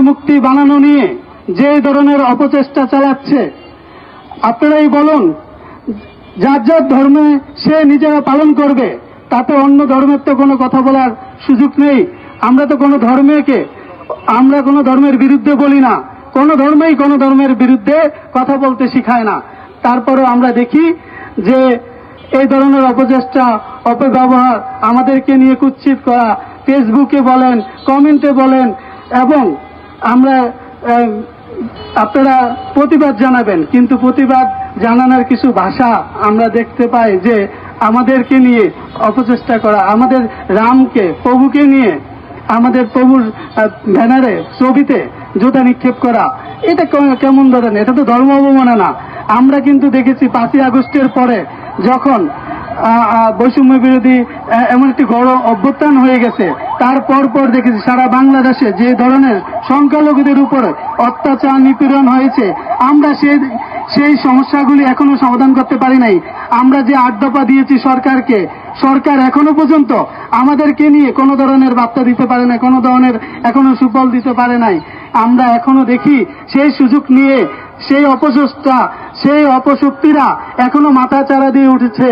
মুক্তি বানানো নিয়ে যে ধরনের অপচেষ্টা চালাচ্ছে, আপনারাই বলুন, যার যার ধর্মে সে নিজেরা পালন করবে, তাতে অন্য ধর্মের তো কোনো কথা বলার সুযোগ নেই। আমরা তো কোনো ধর্মের বিরুদ্ধে বলি না, কোনো ধর্মেই কোনো ধর্মের বিরুদ্ধে কথা বলতে শিখায় না। তারপরেও আমরা দেখি যে এই ধরনের অপচেষ্টা, অপব্যবহার, আমাদেরকে নিয়ে কুৎসিত করা, ফেসবুকে বলেন, কমেন্টে বলেন, এবং আপনারা প্রতিবাদ জানাবেন, কিন্তু প্রতিবাদ জানানোর কিছু ভাষা আমরা দেখতে পাই যে আমাদেরকে নিয়ে অপচেষ্টা করা, আমাদের রামকে, প্রভুকে নিয়ে আমাদের প্রভুর ব্যানারে, ছবিতে জুতা নিক্ষেপ করা, এটা কেমন ধরনের? এটা তো ধর্ম অবমাননা। আমরা কিন্তু দেখেছি 5ই আগস্টের পরে যখন বৈষম্য বিরোধী এমন একটি বড় অভ্যুত্থান হয়ে গেছে, তারপর দেখেছি সারা বাংলাদেশে যে ধরনের সংখ্যালঘুদের উপরে অত্যাচার, নিপীড়ন হয়েছে, আমরা সেই সমস্যাগুলি এখনো সমাধান করতে পারি নাই। আমরা যে 8 দফা দিয়েছি সরকারকে, সরকার এখনো পর্যন্ত আমাদেরকে নিয়ে কোনো ধরনের বার্তা দিতে পারে না, কোনো ধরনের এখনো সুফল দিতে পারে নাই। আমরা এখনো দেখি সেই সুযোগ নিয়ে সেই অপচেষ্টা, সেই অপশক্তিরা এখনো মাথা চাড়া দিয়ে উঠেছে।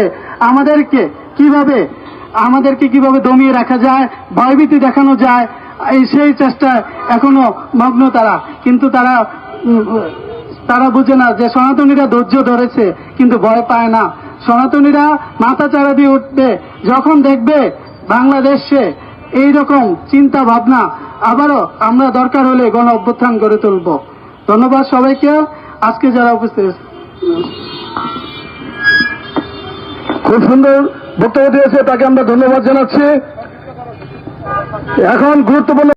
আমাদেরকে কিভাবে দমিয়ে রাখা যায়, ভয়ভীতি দেখানো যায়, সেই চেষ্টা এখনো মগ্ন তারা। কিন্তু তারা বুঝে না যে সনাতনীরা ধৈর্য ধরেছে, কিন্তু ভয় পায় না। সনাতনীরা মাথা চাড়া দিয়ে উঠবে যখন দেখবে বাংলাদেশে এইরকম চিন্তা ভাবনা। আবারও আমরা দরকার হলে গণ অভ্যুত্থান গড়ে তুলব। ধন্যবাদ সবাইকে, আজকে যারা উপস্থিত। খুব সুন্দর বক্তব্য দিয়েছে, তাকে আমরা ধন্যবাদ জানাচ্ছি। এখন গুরুত্বপূর্ণ